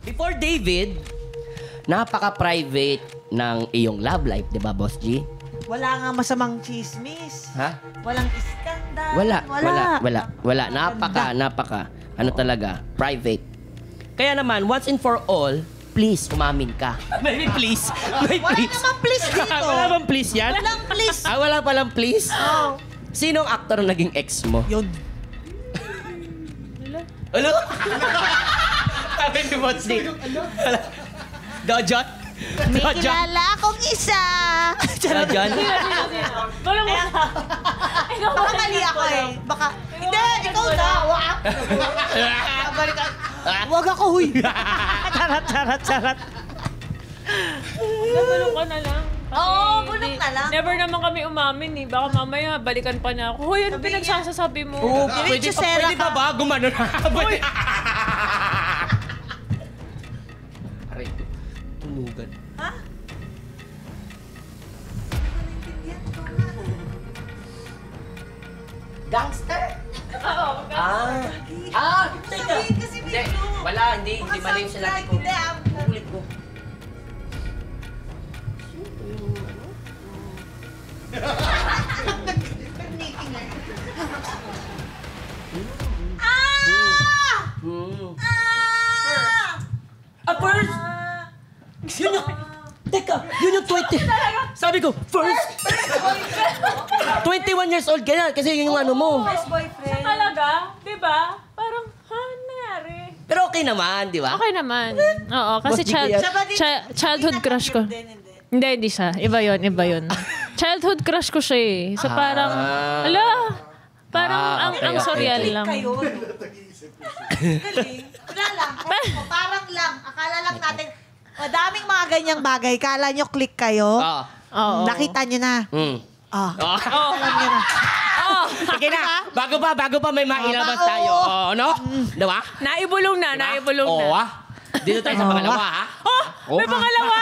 Before David, napaka-private ng iyong love life, di ba, Boss G? Wala nga masamang chismis. Ha? Walang iskandal. Wala. Napaka. Ano talaga? Private. Kaya naman, once and for all, please, umamin ka. Maybe please. May Wala please. naman please dito. Wala bang please yan? Walang please. Wala palang please? Oh. Sinong actor ang naging ex mo? Yun. Ano? Sabi ni Boss D. Dojot? May kilala akong isa. Dojot? Walang Baka mali ako eh. Baka, hindi, ikaw na. Wak. Wag ako, huy. Charat. Nabulong ka na lang. Oo, bulong na lang. Never naman kami umamin eh. Baka mamaya balikan pa niya ako. Hoy, ano pinagsasabi mo? Oo, Pwede pa ba? Gumano na. Pwede. Aray, tumugan. Ha? Gangster? Oo. Teka. Sabihin kasi Hindi, biglo. wala, hindi mali yung sinabi ko. Ulit ko. First! Yun yung... Teka, yun yung 20. Sabi ko, first! 21 years old ka na kasi yun yung ano mo. Best boyfriend. Talaga? Diba? Parang, ano nangyari? Pero okay naman, di ba? Okay naman. Oo, kasi Boss G ko yan. childhood crush ko. Hindi siya. Iba yun. Childhood crush ko siya eh. So parang, parang ang surreal lang. Kayo. Galing. Wala lang. Parang lang. Akala lang natin, madaming mga ganyang bagay. Kala nyo click kayo. Oo. Nakita nyo na. Alam nyo na. Sige na. Bago pa may mailabas tayo. Ano? Diba? Naibulong na. Dito tayo sa pangalawa, ha? May pangalawa?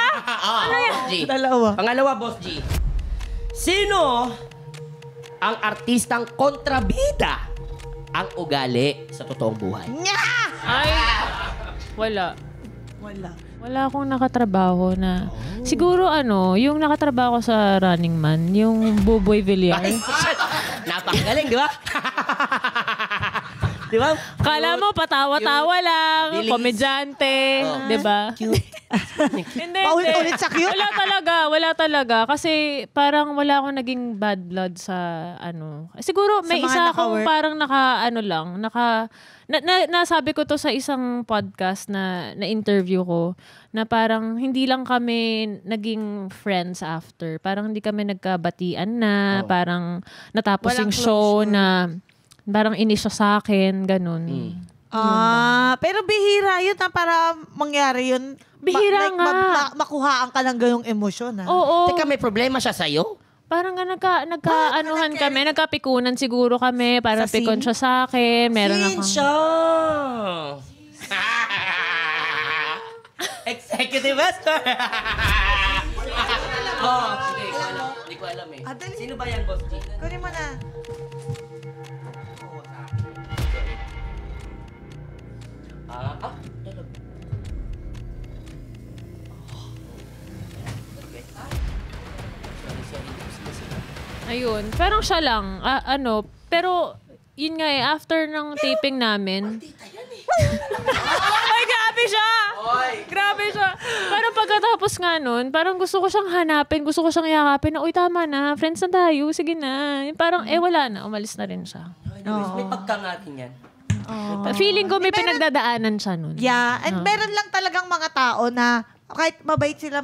Ano yan? Dalawa. Pangalawa, Boss G. Sino ang artistang kontrabida ang ugali sa totoong buhay? Nya! Ay, wala. Wala Akong nakatrabaho na... Siguro yung nakatrabaho ko sa Running Man, yung Buboy Villar. Napakagaling, di ba? Di ba? Kala mo, patawa-tawa lang, Bilis. komedyante, di ba? Hindi. Paulit-ulit sa cute? Wala talaga. Kasi parang wala akong naging bad blood sa Siguro may Sa mga isa akong naka-work? parang nasabi ko to sa isang podcast na interview ko na parang hindi lang kami naging friends after. Parang hindi kami nagkabatian na. Parang natapos Walang yung show closure. na parang inis siya sa akin. Ganun. Pero bihira yun na para mangyari yun. Bihira nga. Makuhaan ka ng ganyong emosyon, ha? Oo. Teka, may problema siya sa'yo? Parang nagka-anuhan kami. Nagkapikunan siguro kami. Parang Sa pikon scene? siya sa akin. Meron akong... Siya! Executive Master! Hindi ko alam eh. Dali. Sino ba yan, Boss G? Kunin mo na. Talaga. Ayun. Parang siya lang. Pero, yun nga after ng taping namin... Ay, grabe siya! Grabe siya. Parang pagkatapos nga nun, parang gusto ko siyang hanapin, gusto ko siyang yakapin na, uy, tama na, friends na tayo, sige na. Parang, wala na, umalis na rin siya. May pagkangatin yan. Feeling ko may pinagdadaanan siya nun. Yeah. And meron lang talagang mga tao na kahit mabait sila,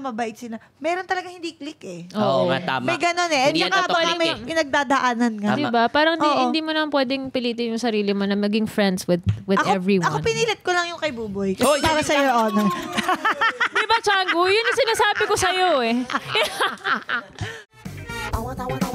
meron talaga hindi click eh. Oo nga, tama. May ganun eh. And Hindi yan saka baka totoo may click eh. pinagdadaanan nga. Tama. Diba? Parang Oo. hindi mo naman pwedeng pilitin yung sarili mo na maging friends with everyone. Ako pinilit ko lang yung kay Buboy. Kasi Hoy, para sa your honor. Diba, Changu? Yun yung sinasabi ko sa'yo eh. Awat-awat